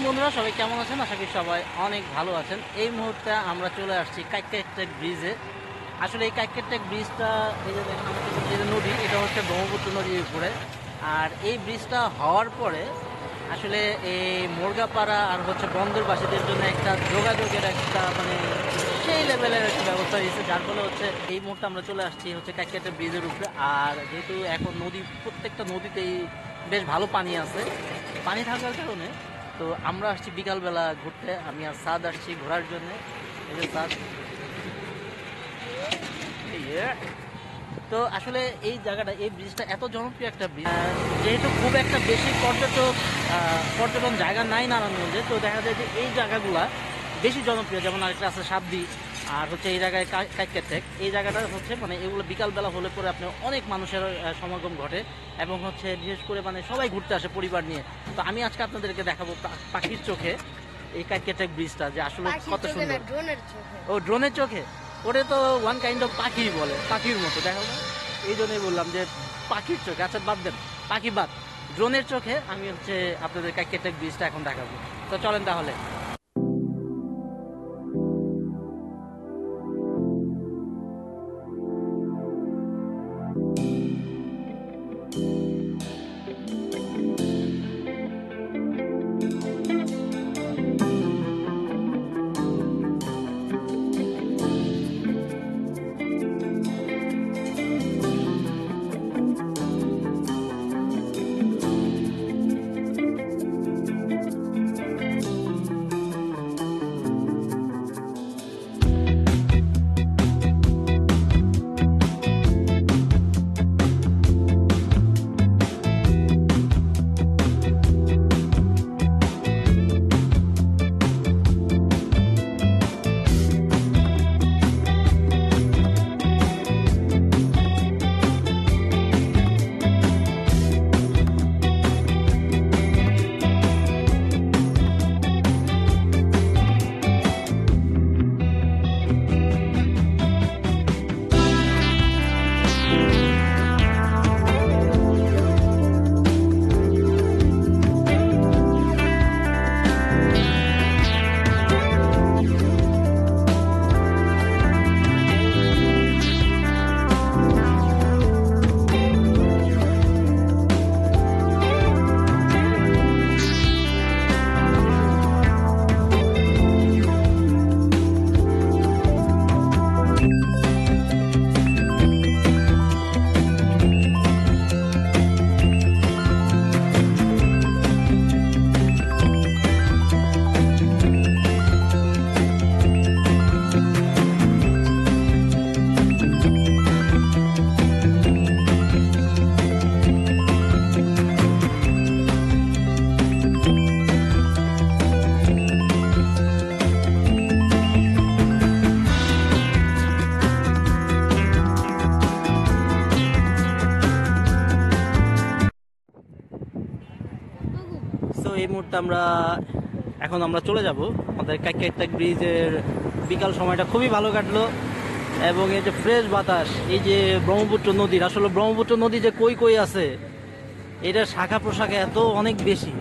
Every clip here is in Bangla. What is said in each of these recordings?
বন্ধুরা, সবাই কেমন আছেন? আশা করি সবাই অনেক ভালো আছেন। এই মুহূর্তে আমরা চলে আসছি কাইকটেক ব্রিজে। আসলে এই কাইকটেক ব্রিজটা, এই যে দেখেন এই যে নদী, এটা হচ্ছে ব্রহ্মপুত্র নদীর উপরে। আর এই ব্রিজটা হওয়ার পরে আসলে এই মুরগাপাড়া আর হচ্ছে বন্দরবাসীদের জন্য একটা যোগাযোগের একটা মানে সেই লেভেলের একটা ব্যবস্থা হয়েছে, যার ফলে হচ্ছে এই মুহূর্তে আমরা চলে আসছি হচ্ছে কাইকটেক ব্রিজের উপরে। আর যেহেতু এখন নদী, প্রত্যেকটা নদীতেই বেশ ভালো পানি আছে, পানি থাকার কারণে তো আমরা আসছি বিকালবেলা ঘুরতে। আমি আর সাদ আসছি ঘোরার জন্য। এই যে সাদ, তো আসলে এই জায়গাটা, এই ব্রিজটা এত জনপ্রিয় একটা ব্রিজ, যেহেতু খুব একটা বেশি পর্যটন জায়গা নাই নারায়ণগঞ্জে, তো দেখা যায় যে এই জায়গাগুলা বেশি জনপ্রিয়। যেমন আরেকটা আছে সাবদি, আর হচ্ছে এই জায়গায় কাইকটেক। এই জায়গাটা হচ্ছে মানে এগুলো বিকালবেলা হলে পরে আপনার অনেক মানুষের সমাগম ঘটে, এবং হচ্ছে বিশেষ করে মানে সবাই ঘুরতে আসে পরিবার নিয়ে। তো আমি আজকে আপনাদেরকে দেখাবো পাখির চোখে এই কাইকটেক ব্রিজটা, যে আসলে কত সুন্দর। ও, ড্রোনের চোখে? ওটা তো ওয়ান কাইন্ড অফ পাখি বলে, পাখির মতো দেখো না, এই জন্যই বললাম যে পাখির চোখে। আচ্ছা বাদ দেন, পাখি বাদ, ড্রোনের চোখে আমি হচ্ছে আপনাদের কাইকটেক ব্রিজটা এখন দেখাবো। তো চলেন তাহলে। তো এই মুহূর্তে আমরা চলে যাব আমাদের কাইকটেক ব্রিজের। বিকাল সময়টা খুবই ভালো কাটলো, এবং এই যে ফ্রেশ বাতাস, এই যে ব্রহ্মপুত্র নদীর, আসলে ব্রহ্মপুত্র নদী যে কই কই আছে, এটার শাখা প্রশাখা এত অনেক বেশি,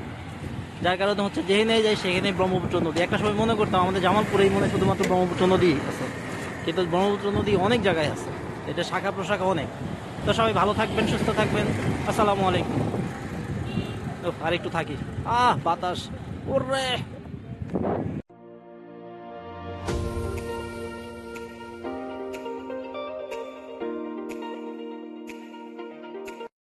যার কারণে হচ্ছে যেখানে যাই সেখানে ব্রহ্মপুত্র নদী। একটা সময় মনে করতাম আমাদের জামালপুরেই মনে শুধুমাত্র ব্রহ্মপুত্র নদী আছে, কিন্তু ব্রহ্মপুত্র নদী অনেক জায়গায় আছে, এটা শাখা প্রশাখা অনেক। তো সবাই ভালো থাকবেন, সুস্থ থাকবেন। আসসালামু আলাইকুম। আর একটু থাকি, বাতাস, ওরে।